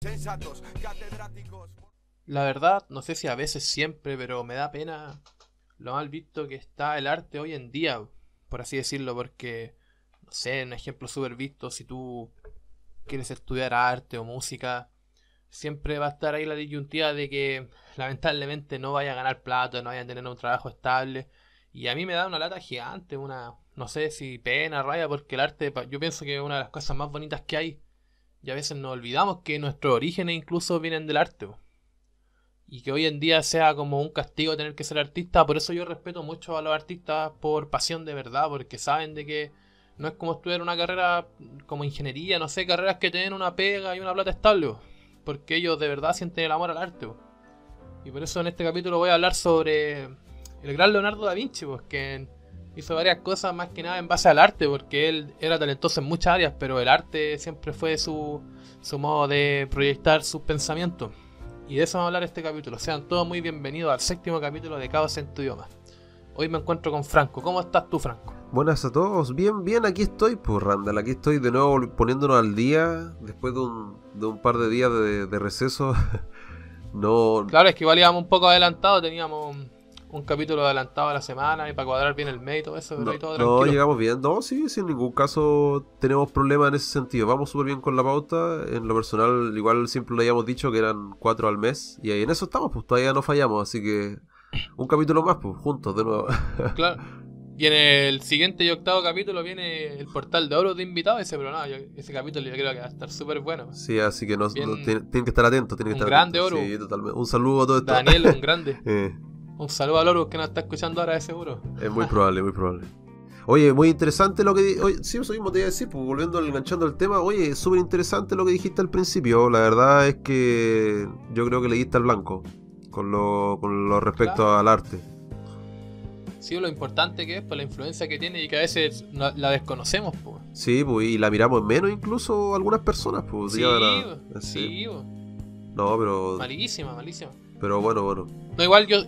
sensatos, catedráticos. La verdad, no sé si a veces siempre, pero me da pena lo mal visto que está el arte hoy en día, por así decirlo, porque, no sé, un ejemplo súper visto, si tú quieres estudiar arte o música, siempre va a estar ahí la disyuntiva de que lamentablemente no vaya a ganar plata, no vaya a tener un trabajo estable, y a mí me da una lata gigante, no sé si pena, raya, porque el arte, yo pienso que es una de las cosas más bonitas que hay, y a veces nos olvidamos que nuestros orígenes incluso vienen del arte, po. Y que hoy en día sea como un castigo tener que ser artista. Por eso yo respeto mucho a los artistas por pasión de verdad, porque saben de que no es como estudiar una carrera como ingeniería, no sé, carreras que tienen una pega y una plata estable, porque ellos de verdad sienten el amor al arte. Y por eso en este capítulo voy a hablar sobre el gran Leonardo da Vinci, pues que hizo varias cosas más que nada en base al arte, porque él era talentoso en muchas áreas, pero el arte siempre fue su modo de proyectar sus pensamientos. Y de eso vamos a hablar este capítulo. Sean todos muy bienvenidos al séptimo capítulo de Caos en tu idioma. Hoy me encuentro con Franco. ¿Cómo estás tú, Franco? Buenas a todos, bien, bien, aquí estoy, pues Randall, aquí estoy de nuevo poniéndonos al día después de un par de días de receso. No, Claro, es que igual íbamos un poco adelantados, teníamos un capítulo adelantado a la semana y para cuadrar bien el mes y todo eso, pero ahí no, todo no tranquilo. llegamos bien, no, sí, sin ningún caso tenemos problemas en ese sentido, vamos súper bien con la pauta, en lo personal igual siempre le habíamos dicho que eran 4 al mes y ahí en eso estamos, pues todavía no fallamos, así que un capítulo más, pues juntos de nuevo. Claro. Y en el siguiente y octavo capítulo viene el portal de oro de invitados, ese, pero no, ese capítulo yo creo que va a estar súper bueno. Sí, así que Bien, tienen que estar atentos, tienen que un estar grande atentos, oro. sí, totalmente. Un saludo a todo esto. Daniel, un grande. Eh, Un saludo al oro que nos está escuchando ahora de seguro. Es muy probable, muy probable. Oye, muy interesante lo que... Oye, sí, eso mismo te iba a decir, pues volviendo, enganchando el tema. Oye, súper interesante lo que dijiste al principio. La verdad es que yo creo que le diste al blanco con lo respecto Claro. al arte. Sí, lo importante que es, pues la influencia que tiene y que a veces la desconocemos, pues. Sí, pues, y la miramos en menos incluso algunas personas, pues, llegan Sí, sí. sí, No, malísima, malísima. pero bueno, bueno. No, igual yo,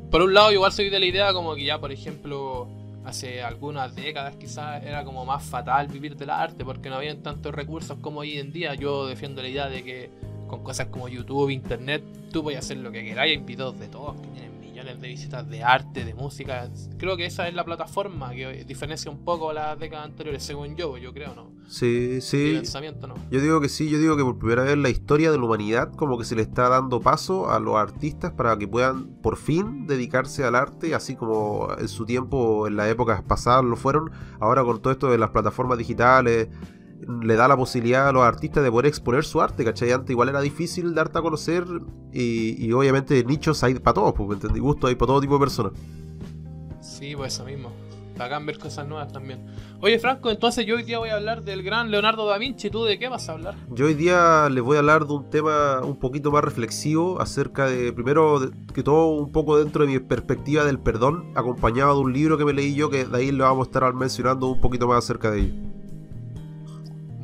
por un lado, igual soy de la idea como que ya, por ejemplo, hace algunas décadas quizás era como más fatal vivir del arte porque no habían tantos recursos como hoy en día. Yo defiendo la idea de que con cosas como YouTube, Internet, tú puedes hacer lo que queráis. Hay videos de todos que tienen millones de visitas de arte, de música. Creo que esa es la plataforma que diferencia un poco las décadas anteriores, según yo creo, ¿no? Sí, Mi sí. pensamiento, ¿no? Yo digo que sí, yo digo que por primera vez en la historia de la humanidad como que se le está dando paso a los artistas para que puedan por fin dedicarse al arte, así como en su tiempo, en las épocas pasadas lo fueron. Ahora con todo esto de las plataformas digitales, le da la posibilidad a los artistas de poder exponer su arte, ¿cachai? Antes igual era difícil darte a conocer y obviamente nichos hay para todos, pues, ¿me entendí? Gusto hay para todo tipo de personas. Sí, pues eso mismo. Bacán ver cosas nuevas también. Oye, Franco, entonces yo hoy día voy a hablar del gran Leonardo da Vinci. ¿Tú de qué vas a hablar? Yo hoy día les voy a hablar de un tema un poquito más reflexivo acerca de, primero que todo, un poco dentro de mi perspectiva del perdón, acompañado de un libro que me leí yo, que de ahí le vamos a estar mencionando un poquito más acerca de ello.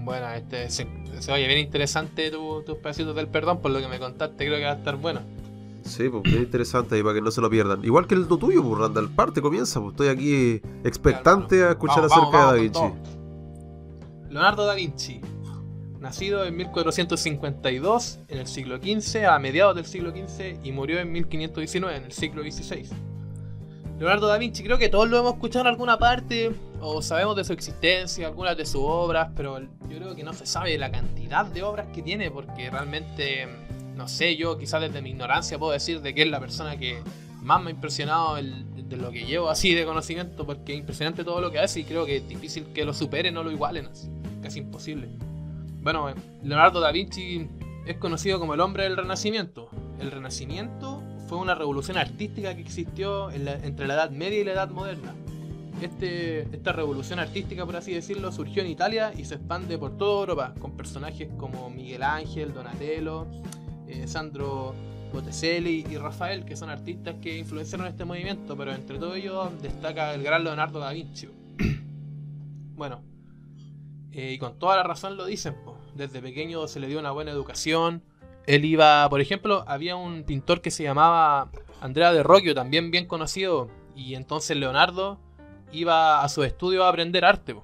Bueno, se oye bien interesante tus pedacitos del perdón, por lo que me contaste, creo que va a estar bueno. Sí, pues bien interesante ahí para que no se lo pierdan. Igual que el tuyo, pues Randall, parte, comienza, pues estoy aquí Ya, hermano. expectante a escuchar Vamos, acerca de Da con Vinci. todo. Leonardo da Vinci, nacido en 1452 en el siglo XV, a mediados del siglo XV, y murió en 1519 en el siglo XVI. Leonardo da Vinci, creo que todos lo hemos escuchado en alguna parte, o sabemos de su existencia, algunas de sus obras, pero yo creo que no se sabe la cantidad de obras que tiene, porque realmente, no sé, yo quizás desde mi ignorancia puedo decir de que es la persona que más me ha impresionado de lo que llevo así de conocimiento, porque es impresionante todo lo que hace y creo que es difícil que lo superen o lo igualen, así, casi imposible. Bueno, Leonardo da Vinci es conocido como el hombre del Renacimiento. El Renacimiento fue una revolución artística que existió entre la Edad Media y la Edad Moderna. Esta revolución artística, por así decirlo, surgió en Italia y se expande por toda Europa, con personajes como Miguel Ángel, Donatello, Sandro Botticelli y Rafael, que son artistas que influenciaron este movimiento, pero entre todos ellos destaca el gran Leonardo da Vinci. Bueno, y con toda la razón lo dicen, po. Desde pequeño se le dio una buena educación. Él iba, por ejemplo, había un pintor que se llamaba Andrea de Rocchio, también bien conocido, y entonces Leonardo iba a su estudio a aprender arte, po.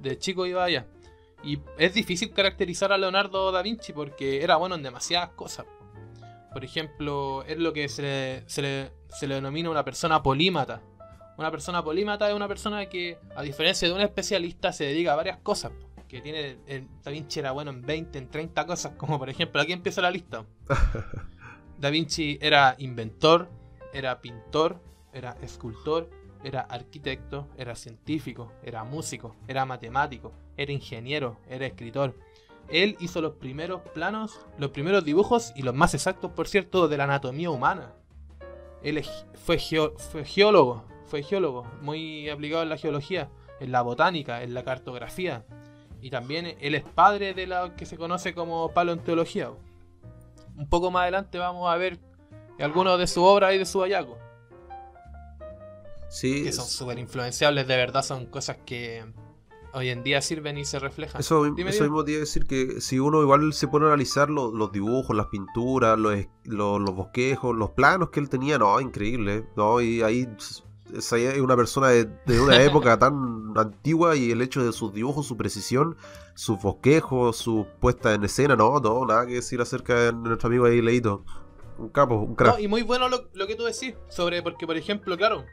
De chico iba allá. Y es difícil caracterizar a Leonardo da Vinci porque era bueno en demasiadas cosas. Por ejemplo, es lo que se le denomina una persona polímata. Una persona polímata es una persona que, a diferencia de un especialista, se dedica a varias cosas. Que tiene, Da Vinci era bueno en 20, en 30 cosas, como por ejemplo, aquí empieza la lista. Da Vinci era inventor, era pintor, era escultor, era arquitecto, era científico, era músico, era matemático, era ingeniero, era escritor. Él hizo los primeros planos, los primeros dibujos y los más exactos, por cierto, de la anatomía humana. Él fue geólogo, muy aplicado en la geología, en la botánica, en la cartografía. Y también él es padre de lo que se conoce como paleontología. Un poco más adelante vamos a ver algunos de sus obras y de sus hallazgos. Sí, Que son súper influenciables, de verdad, son cosas que hoy en día sirven y se reflejan. Eso mismo te iba a decir, que si uno igual se pone a analizar los dibujos, las pinturas, los bosquejos, los planos que él tenía, no, increíble, ¿no? Y ahí es una persona de una época tan antigua, y el hecho de sus dibujos, su precisión, sus bosquejos, su puesta en escena, no, nada que decir acerca de nuestro amigo ahí Leito. Un capo, un crack. No, y muy bueno lo que tú decís, porque por ejemplo, claro,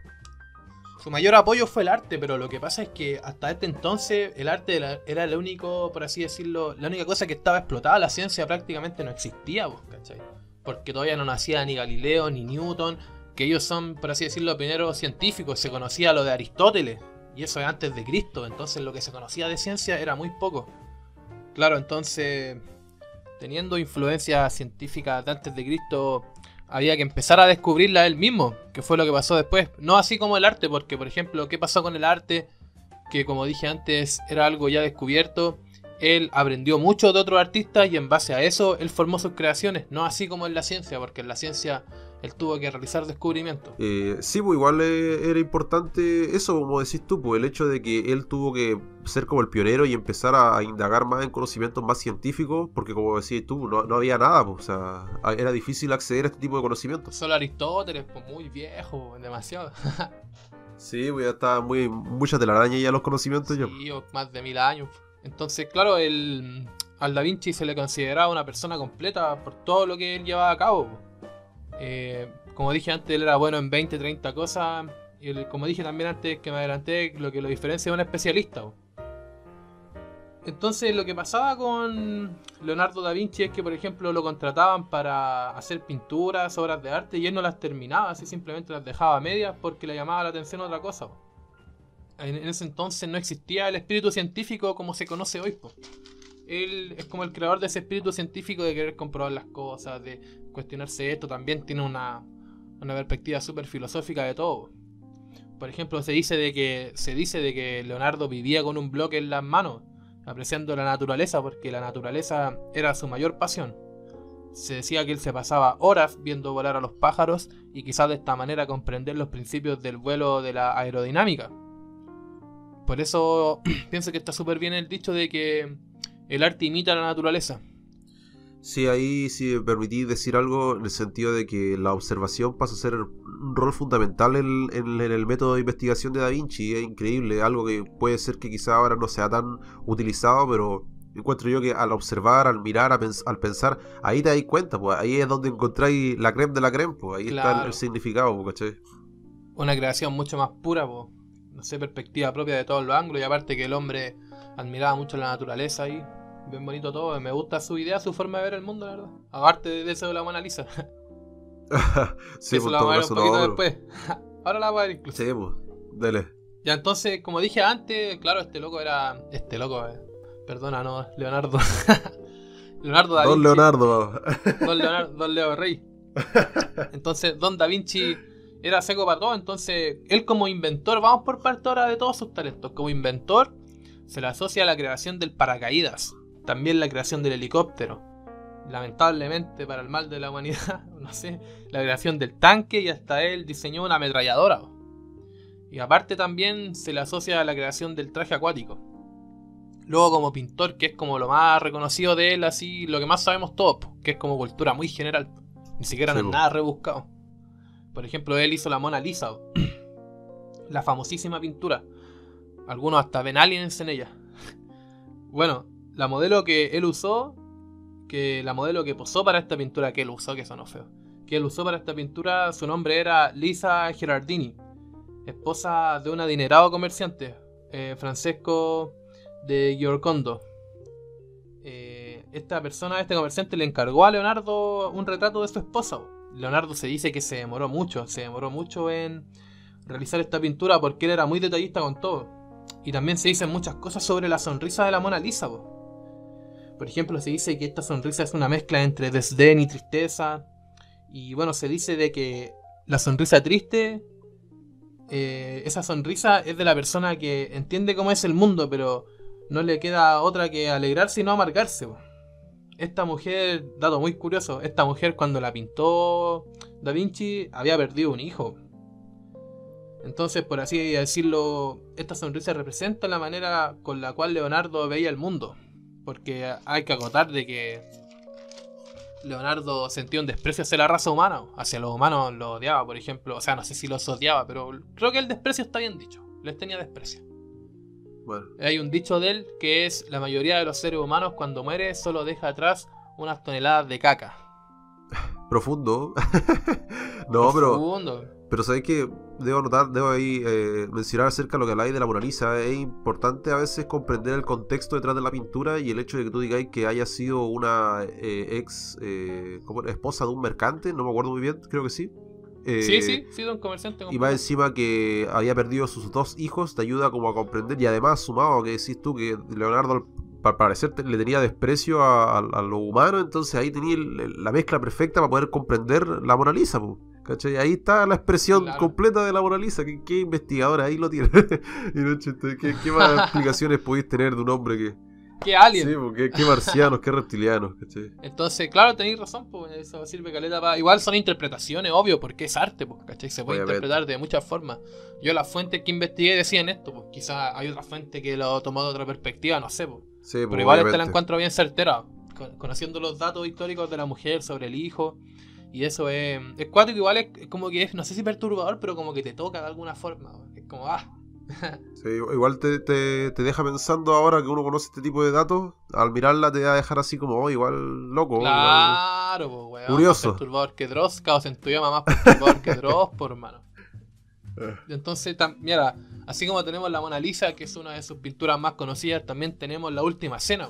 su mayor apoyo fue el arte, pero lo que pasa es que hasta este entonces el arte era el único, por así decirlo, la única cosa que estaba explotada. La ciencia prácticamente no existía, ¿cachai? Porque todavía no nacía ni Galileo ni Newton, que ellos son, por así decirlo, pioneros científicos. Se conocía lo de Aristóteles, y eso es antes de Cristo, entonces lo que se conocía de ciencia era muy poco. Claro, entonces, teniendo influencia científica de antes de Cristo, había que empezar a descubrirla él mismo, que fue lo que pasó después. No así como el arte, porque por ejemplo, ¿qué pasó con el arte? Que como dije antes, era algo ya descubierto. Él aprendió mucho de otros artistas y en base a eso él formó sus creaciones. No así como en la ciencia, porque en la ciencia él tuvo que realizar descubrimientos. Sí, pues igual era importante eso, como decís tú, pues el hecho de que él tuvo que ser como el pionero y empezar a indagar más en conocimientos más científicos, porque como decís tú, no había nada, pues, o sea, era difícil acceder a este tipo de conocimientos. Solo Aristóteles, pues muy viejo, demasiado. Sí, pues ya estaba mucha telaraña ya los conocimientos. Sí, o más de 1000 años. Entonces, claro, al Da Vinci se le consideraba una persona completa por todo lo que él llevaba a cabo. Como dije antes, él era bueno en 20, 30 cosas. Y como dije también antes que me adelanté, lo que lo diferencia de un especialista. Entonces, lo que pasaba con Leonardo da Vinci es que, por ejemplo, lo contrataban para hacer pinturas, obras de arte, y él no las terminaba, así simplemente las dejaba a medias porque le llamaba la atención otra cosa. En ese entonces no existía el espíritu científico como se conoce hoy. Él es como el creador de ese espíritu científico de querer comprobar las cosas, de cuestionarse esto. También tiene una perspectiva súper filosófica de todo. Por ejemplo, se dice de que Leonardo vivía con un bloque en las manos, apreciando la naturaleza, porque la naturaleza era su mayor pasión. Se decía que él se pasaba horas viendo volar a los pájaros y quizás de esta manera comprender los principios del vuelo, de la aerodinámica. Por eso pienso que está súper bien el dicho de que el arte imita a la naturaleza. Sí, ahí sí me permitís decir algo en el sentido de que la observación pasa a ser un rol fundamental en el método de investigación de Da Vinci. Es increíble, algo que puede ser que quizá ahora no sea tan utilizado, pero encuentro yo que al observar, al mirar, al pensar, ahí te das cuenta, pues ahí es donde encontráis la creme de la creme, pues ahí Claro. está el significado, ¿cachai? Una creación mucho más pura, no sé, perspectiva propia de todos los ángulos. Y aparte que el hombre admiraba mucho la naturaleza ahí. Bien bonito todo, me gusta su idea, su forma de ver el mundo, la verdad. Aparte de eso de la Mona Lisa. Sí, Eso pues lo todo vamos a ver un caso poquito no, después. Ahora la vamos a ver incluso. sí, pues, dele. Ya entonces, como dije antes, claro, perdona, no, Leonardo. Leonardo da Don Vinci. Leonardo. Don Leo Rey. Entonces, Don Da Vinci era seco para todo. Entonces, él como inventor, vamos por parte ahora de todos sus talentos. Como inventor, se le asocia a la creación del paracaídas, también la creación del helicóptero. Lamentablemente, para el mal de la humanidad, no sé, la creación del tanque, y hasta él diseñó una ametralladora. Y aparte también se le asocia a la creación del traje acuático. Luego como pintor, que es como lo más reconocido de él, así, lo que más sabemos todos, que es como cultura muy general. Ni siquiera Sí, no es nada rebuscado. Por ejemplo, él hizo la Mona Lisa, la famosísima pintura. Algunos hasta ven aliens en ella. Bueno, la modelo que él usó, que la modelo que posó para esta pintura que él usó, que sonó feo, que él usó para esta pintura, su nombre era Lisa Gerardini, esposa de un adinerado comerciante, Francesco de Giorcondo. Esta persona, este comerciante, le encargó a Leonardo un retrato de su esposa. Leonardo se dice que se demoró mucho en realizar esta pintura porque él era muy detallista con todo. Y también se dicen muchas cosas sobre la sonrisa de la Mona Lisa. Por ejemplo, se dice que esta sonrisa es una mezcla entre desdén y tristeza. Y bueno, se dice de que la sonrisa triste, esa sonrisa es de la persona que entiende cómo es el mundo, pero no le queda otra que alegrarse y no amargarse. Esta mujer, dato muy curioso, esta mujer cuando la pintó Da Vinci había perdido un hijo. Entonces, por así decirlo, esta sonrisa representa la manera con la cual Leonardo veía el mundo. Porque hay que acotar de que Leonardo sentía un desprecio hacia la raza humana. Hacia los humanos los odiaba, por ejemplo. O sea, no sé si los odiaba, pero creo que el desprecio está bien dicho. Les tenía desprecio. Bueno. Hay un dicho de él que es: la mayoría de los seres humanos cuando muere solo deja atrás unas toneladas de caca. Profundo. No, Profundo. pero sabéis que debo ahí mencionar acerca de lo que habláis de la Mona Lisa. Es importante a veces comprender el contexto detrás de la pintura y el hecho de que tú digáis que haya sido una esposa de un mercante, no me acuerdo muy bien, creo que sí. Sí, de un comerciante. Y más encima que había perdido sus 2 hijos, te ayuda como a comprender. Y además, sumado a que decís tú que Leonardo al parecer le tenía desprecio a lo humano, entonces ahí tenía la mezcla perfecta para poder comprender la Mona Lisa, ¿cachai? Ahí está la expresión completa de la Mona Lisa. ¿Qué investigadora ahí lo tiene? ¿Qué más explicaciones podéis tener de un hombre que... ¿Qué alien? Sí, porque qué marcianos, qué reptilianos, ¿cachai? Entonces, claro, tenéis razón, pues eso sirve caleta para... Igual son interpretaciones, obvio, porque es arte, pues, ¿cachai? Se puede interpretar de muchas formas. Yo las fuentes que investigué decían esto, pues quizás hay otra fuente que lo tomó de otra perspectiva, no sé, pues. Sí, pero pues, igual obviamente. esta la encuentro bien certera, conociendo los datos históricos de la mujer sobre el hijo. Y eso es cuático, igual es como que es, no sé si perturbador, pero como que te toca de alguna forma. Es como, Sí, igual te deja pensando ahora que uno conoce este tipo de datos. Al mirarla te va a dejar así como, igual loco. Claro, igual, pues, weón. curioso. Más perturbador que Dross, caos en tu idioma, más perturbador que Dross, por hermano. Entonces, mira, así como tenemos la Mona Lisa, que es una de sus pinturas más conocidas, también tenemos la Última Cena.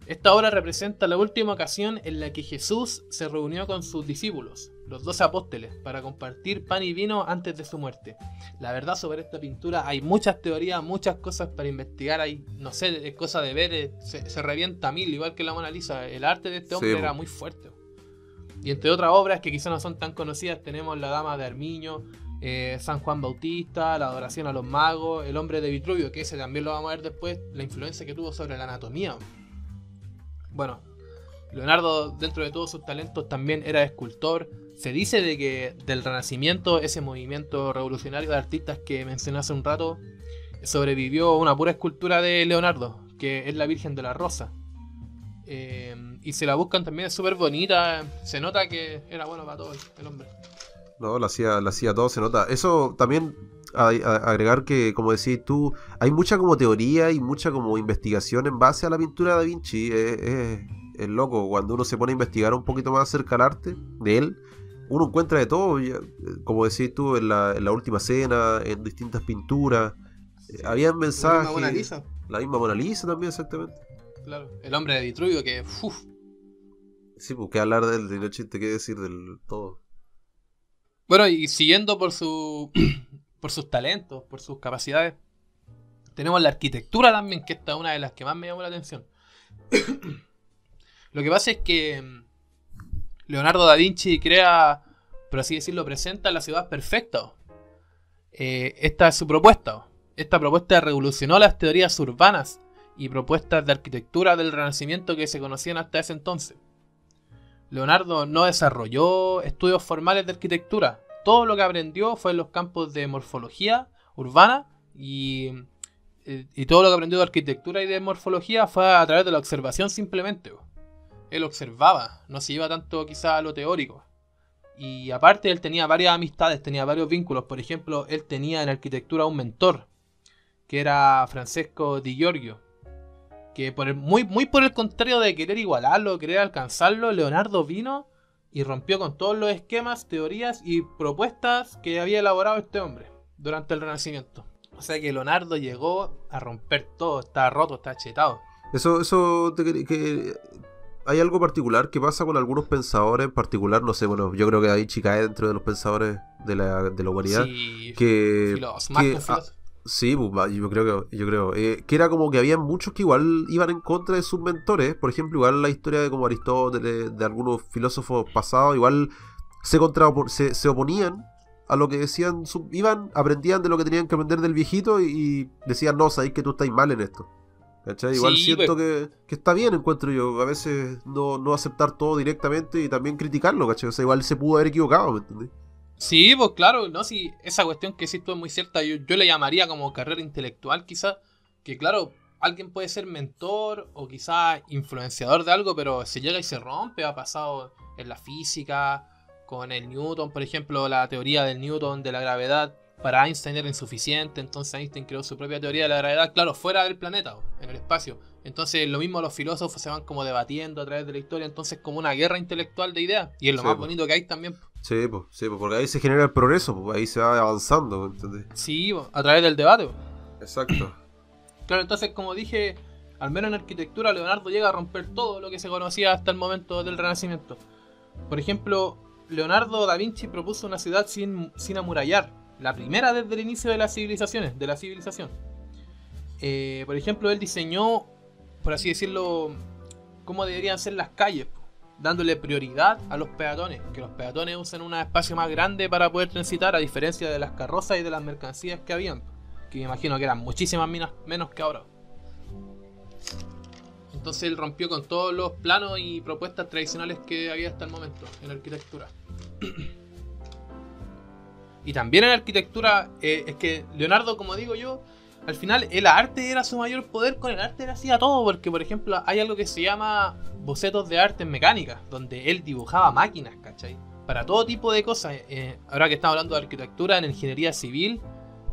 Esta obra representa la última ocasión en la que Jesús se reunió con sus discípulos, los 12 apóstoles, para compartir pan y vino antes de su muerte. La verdad, sobre esta pintura hay muchas teorías, muchas cosas para investigar. Hay, no sé, es cosa de ver, se revienta a mil, igual que la Mona Lisa. El arte de este hombre era muy fuerte. Y entre otras obras que quizás no son tan conocidas, tenemos La Dama de Armiño, San Juan Bautista, La Adoración a los Magos, El Hombre de Vitruvio, que ese también lo vamos a ver después, la influencia que tuvo sobre la anatomía. Bueno, Leonardo, dentro de todos sus talentos, también era escultor. Se dice de que del Renacimiento, ese movimiento revolucionario de artistas que mencioné hace un rato, sobrevivió una pura escultura de Leonardo, que es la Virgen de la Rosa. Y se la buscan también, es súper bonita. Se nota que era bueno para todo el hombre. No, la hacía todo, se nota. Eso también, agregar que, como decís tú, hay mucha como teoría y mucha como investigación en base a la pintura de Da Vinci. Es loco, cuando uno se pone a investigar un poquito más acerca del arte de él, uno encuentra de todo, como decís tú, en la Última Cena, en distintas pinturas. Había mensajes. La misma Mona Lisa. La misma Mona Lisa también, exactamente. Claro, El Hombre de Vitruvio, que... Sí, pues qué hablar del no chiste, qué decir del todo. Bueno, y siguiendo por por sus talentos, por sus capacidades, tenemos la arquitectura también, que esta es una de las que más me llamó la atención. Lo que pasa es que Leonardo da Vinci crea, por así decirlo, presenta la ciudad perfecta. Esta es su propuesta. Esta propuesta revolucionó las teorías urbanas y propuestas de arquitectura del Renacimiento que se conocían hasta ese entonces. Leonardo no desarrolló estudios formales de arquitectura. Todo lo que aprendió fue en los campos de morfología urbana y todo lo que aprendió de arquitectura y de morfología fue a través de la observación simplemente. Él observaba, no se iba tanto quizá a lo teórico. Y aparte él tenía varias amistades, tenía varios vínculos. Por ejemplo, él tenía en arquitectura un mentor, que era Francesco Di Giorgio. que muy por el contrario de querer igualarlo, querer alcanzarlo, Leonardo vino y rompió con todos los esquemas, teorías y propuestas que había elaborado este hombre durante el Renacimiento. O sea que Leonardo llegó a romper todo, estaba roto, estaba chetado. Hay algo particular que pasa con algunos pensadores en particular, no sé, bueno, yo creo que Da Vinci cae dentro de los pensadores de la humanidad. Sí, que, filósofo. Sí, pues, yo creo que era como que había muchos que igual iban en contra de sus mentores. Por ejemplo, igual la historia de como Aristóteles, de algunos filósofos pasados, igual se oponían a lo que decían, aprendían de lo que tenían que aprender del viejito y decían, no, sabéis que tú estás mal en esto. ¿Cachai? Igual Sí, siento que está bien, encuentro yo. A veces no aceptar todo directamente y también criticarlo, ¿cachai? O sea, igual se pudo haber equivocado, ¿me entendés? Sí, pues claro, no, sí, esa cuestión que sí tú es muy cierta, yo le llamaría como carrera intelectual quizás, que claro, alguien puede ser mentor o quizás influenciador de algo, pero se llega y se rompe, ha pasado en la física, con el Newton, por ejemplo, la teoría del Newton de la gravedad, para Einstein era insuficiente, entonces Einstein creó su propia teoría de la gravedad, claro, fuera del planeta, en el espacio. Entonces lo mismo los filósofos se van como debatiendo a través de la historia, entonces como una guerra intelectual de ideas, y es lo más bonito que hay también. Sí, pues, porque ahí se genera el progreso, pues ahí se va avanzando, ¿entendés? Sí, a través del debate. Exacto. Claro, entonces como dije, al menos en arquitectura Leonardo llega a romper todo lo que se conocía hasta el momento del Renacimiento. Por ejemplo, Leonardo da Vinci propuso una ciudad sin amurallar, la primera desde el inicio de las civilizaciones, de la civilización. Por ejemplo, él diseñó, por así decirlo, cómo deberían ser las calles, dándole prioridad a los peatones, que los peatones usen un espacio más grande para poder transitar, a diferencia de las carrozas y de las mercancías que habían, que me imagino que eran muchísimas menos que ahora. Entonces él rompió con todos los planos y propuestas tradicionales que había hasta el momento en arquitectura. Y también en arquitectura, es que Leonardo, como digo yo, al final el arte era su mayor poder, con el arte él hacía todo, porque por ejemplo hay algo que se llama bocetos de arte en mecánica, donde él dibujaba máquinas, ¿cachai? Para todo tipo de cosas. Ahora que estamos hablando de arquitectura, en ingeniería civil,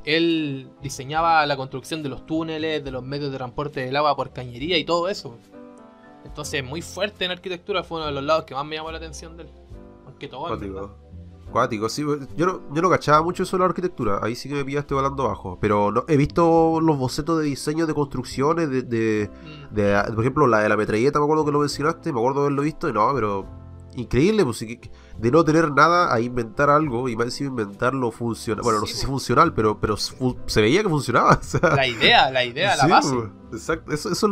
él diseñaba la construcción de los túneles, de los medios de transporte del agua por cañería y todo eso. Entonces muy fuerte en arquitectura, fue uno de los lados que más me llamó la atención de él. Aunque todo, Cuático, sí. Yo no cachaba mucho eso de la arquitectura. Ahí sí que me pillaste volando bajo. Pero no, he visto los bocetos de diseño de construcciones por ejemplo, la de la metralleta, me acuerdo que lo mencionaste, me acuerdo de haberlo visto, y no, pero increíble, pues, de no tener nada a inventar algo, y más encima inventarlo funcional. Bueno, no sé si funcional, pero se veía que funcionaba. O sea, la idea, sí, la base. Exacto, eso es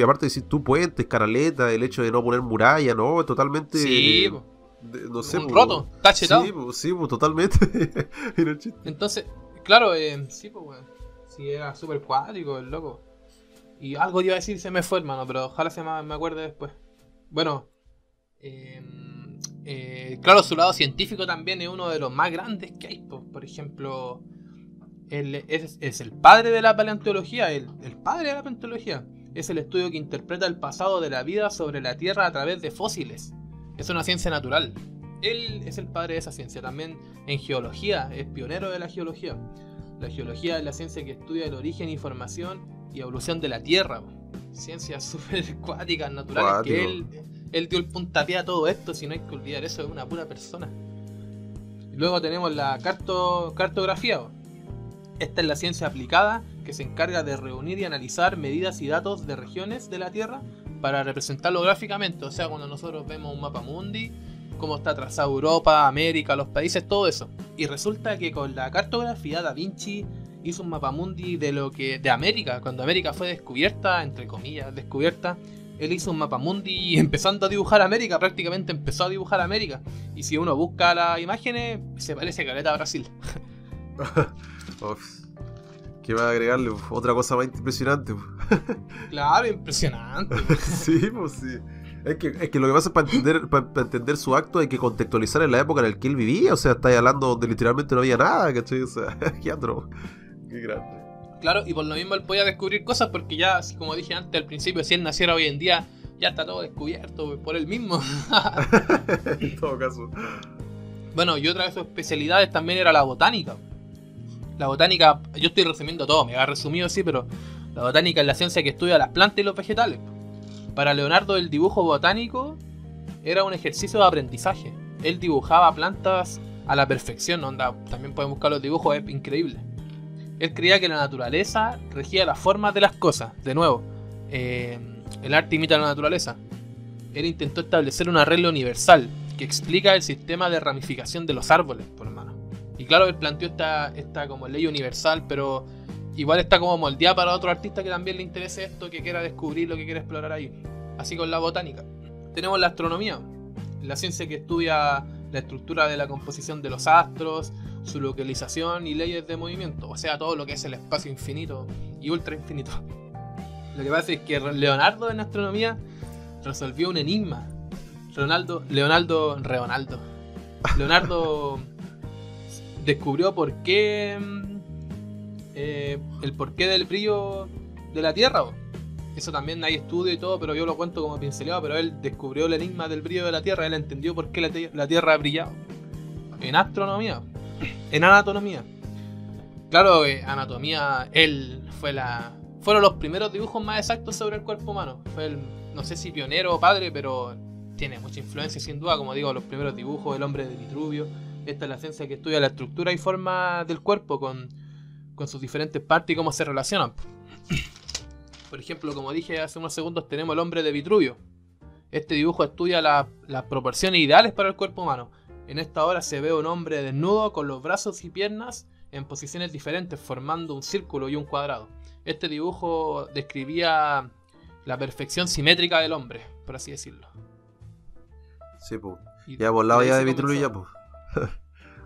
y aparte de decir tú puentes, canaletas, el hecho de no poner muralla, ¿no? Totalmente. Sí, no sé, roto, está chetado. Sí, totalmente. Entonces, claro, sí, pues, bueno. Sí, era súper cuático el loco. Y algo iba a decir, se me fue, hermano, pero ojalá me acuerde después. Bueno, claro, su lado científico también es uno de los más grandes que hay. Por ejemplo, él es el padre de la paleontología, el padre de la paleontología. Es el estudio que interpreta el pasado de la vida sobre la Tierra a través de fósiles. Es una ciencia natural. Él es el padre de esa ciencia. También en geología, es pionero de la geología. La geología es la ciencia que estudia el origen, información y evolución de la Tierra. Ciencias súper cuáticas, naturales, que él dio el puntapié a todo esto, si no hay que olvidar eso, es una pura persona. Y luego tenemos la cartografía. Esta es la ciencia aplicada que se encarga de reunir y analizar medidas y datos de regiones de la Tierra para representarlo gráficamente. O sea, cuando nosotros vemos un mapa mundi, cómo está trazado Europa, América, los países, todo eso. Y resulta que con la cartografía Da Vinci hizo un mapamundi de América. Cuando América fue descubierta, entre comillas, descubierta, él hizo un mapamundi empezando a dibujar América, prácticamente empezó a dibujar América. Y si uno busca las imágenes, se parece caleta a Brasil. ¿Qué va a agregarle? Otra cosa más impresionante. Claro, impresionante. Sí, pues sí. Es que lo que pasa es para entender su acto hay que contextualizar en la época en la que él vivía. O sea, estáis hablando donde literalmente no había nada, ¿cachai? O sea, qué grande. Claro, y por lo mismo él podía descubrir cosas porque ya, como dije antes al principio, si él naciera hoy en día, ya está todo descubierto por él mismo. En todo caso. Bueno, y otra de sus especialidades también era la botánica. La botánica, yo estoy resumiendo todo, me ha resumido sí, pero La botánica es la ciencia que estudia las plantas y los vegetales. Para Leonardo el dibujo botánico era un ejercicio de aprendizaje. Él dibujaba plantas a la perfección, onda, también pueden buscar los dibujos, es increíble. Él creía que la naturaleza regía las formas de las cosas. De nuevo, el arte imita a la naturaleza. Él intentó establecer una regla universal que explica el sistema de ramificación de los árboles, por hermano. Y claro, él planteó esta como ley universal, pero igual está como moldeada para otro artista que también le interese esto, que quiera descubrir lo que quiera explorar ahí. Así con la botánica. Tenemos la astronomía, la ciencia que estudia la estructura de la composición de los astros, su localización y leyes de movimiento, o sea, todo lo que es el espacio infinito y ultra infinito. Lo que pasa es que Leonardo en astronomía resolvió un enigma. Leonardo descubrió por qué el porqué del brillo de la Tierra. Eso también hay estudio y todo, pero yo lo cuento como pinceleado. Pero él descubrió el enigma del brillo de la Tierra. Él entendió por qué la Tierra brillaba. En astronomía. En anatomía. Claro, anatomía, fueron los primeros dibujos más exactos sobre el cuerpo humano. Fue el, no sé si pionero o padre, pero tiene mucha influencia sin duda. Como digo, los primeros dibujos, el hombre de Vitruvio. Esta es la ciencia que estudia la estructura y forma del cuerpo con sus diferentes partes y cómo se relacionan. Por ejemplo, como dije hace unos segundos, tenemos el hombre de Vitruvio. Este dibujo estudia las proporciones ideales para el cuerpo humano. En esta obra se ve un hombre desnudo con los brazos y piernas en posiciones diferentes, formando un círculo y un cuadrado. Este dibujo describía la perfección simétrica del hombre, por así decirlo. Sí, pues. Ya hemos hablado ya de Vitruvio, ya, pues.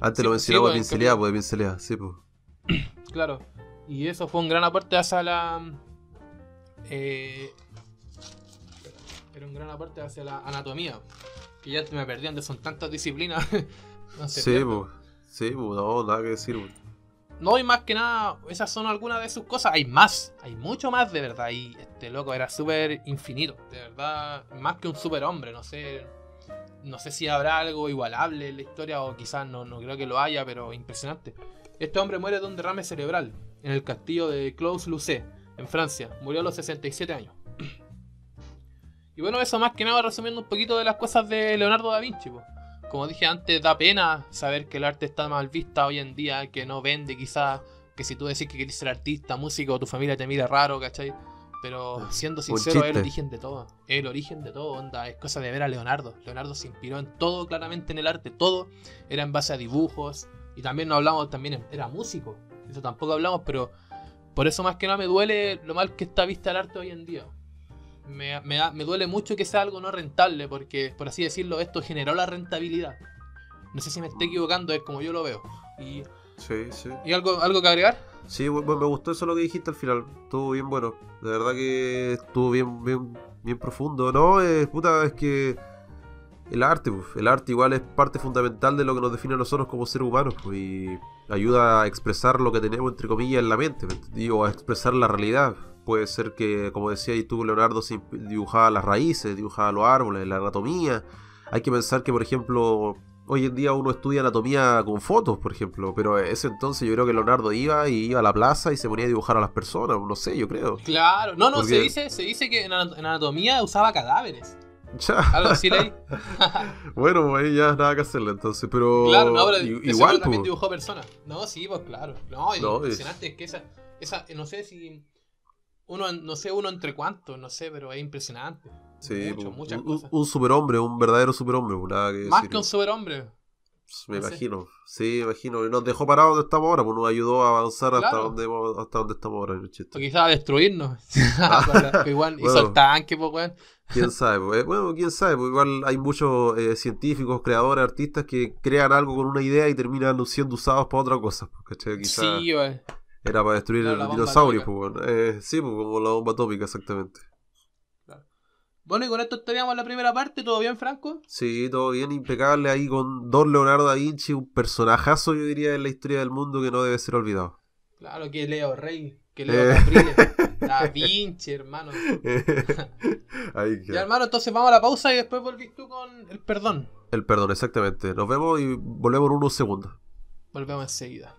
Antes sí, lo mencionamos de pincelada, sí, pues. Claro, y eso fue un gran aporte hacia la... era un gran aporte hacia la anatomía. Que ya me perdí, donde son tantas disciplinas. No sé, sí, no, nada que decir. No, y más que nada, esas son algunas de sus cosas. Hay más, hay mucho más de verdad. Y este loco era súper infinito, de verdad, más que un superhombre. No sé si habrá algo igualable en la historia o quizás no creo que lo haya, pero impresionante. Este hombre muere de un derrame cerebral en el castillo de Clos-Lucé, en Francia. Murió a los 67 años. Y bueno, eso más que nada resumiendo un poquito de las cosas de Leonardo da Vinci, po. Como dije antes, da pena saber que el arte está mal vista hoy en día, que no vende quizás, que si tú decís que querés ser artista, músico, tu familia te mira raro, ¿cachai? Pero siendo sincero, es el origen de todo. Es el origen de todo, onda. Es cosa de ver a Leonardo. Leonardo se inspiró en todo, claramente en el arte. Todo era en base a dibujos. Y también no hablamos, era músico. Eso tampoco hablamos, pero por eso más que nada me duele lo mal que está vista el arte hoy en día. Me duele mucho que sea algo no rentable, porque, por así decirlo, esto generó la rentabilidad. No sé si me estoy equivocando, es como yo lo veo. Sí. ¿Y algo que agregar? Sí, bueno, me gustó eso lo que dijiste al final. Estuvo bien bueno. De verdad que estuvo bien profundo. No, es que el arte igual es parte fundamental de lo que nos define a nosotros como seres humanos, pues, y ayuda a expresar lo que tenemos entre comillas en la mente, digo, a expresar la realidad. Puede ser que, como decías tú, Leonardo dibujaba las raíces, dibujaba los árboles, la anatomía. Hay que pensar que, por ejemplo, hoy en día uno estudia anatomía con fotos, por ejemplo, pero ese entonces yo creo que Leonardo iba a la plaza y se ponía a dibujar a las personas, no sé, yo creo. Claro, porque se dice que en anatomía usaba cadáveres. Ya. Algo así leí. Bueno, ahí ya nada que hacerle entonces, pero... Claro, no, pero igual también dibujó personas. No, sí, pues claro. No, impresionante, es que esa no sé si... uno entre cuántos, no sé, pero es impresionante. Sí, muchas cosas. Un superhombre, un verdadero superhombre, nada que más decir. Que un superhombre. Me imagino. Sí, me imagino. Y nos dejó parados donde estamos ahora, pues nos ayudó a avanzar hasta donde estamos ahora en el chiste. O quizás a destruirnos. Igual hizo el tanque, pues, weón. Quién sabe, pues. Bueno, quién sabe, pues igual hay muchos científicos, creadores, artistas que crean algo con una idea y terminan siendo usados para otra cosa, ¿cachai? Quizás sí, weón. Era para destruir el dinosaurio, pues, bueno. Sí, pues como la bomba atómica, exactamente. Bueno, y con esto estaríamos en la primera parte. ¿Todo bien, Franco? Sí, todo bien, impecable ahí con Don Leonardo da Vinci, un personajazo, yo diría, en la historia del mundo que no debe ser olvidado. Claro, que Leo Rey, que Leo Caprile, Da Vinci, hermano. Ya, hermano, entonces vamos a la pausa y después volvís tú con el perdón. El perdón, exactamente. Nos vemos y volvemos en unos segundos. Volvemos enseguida.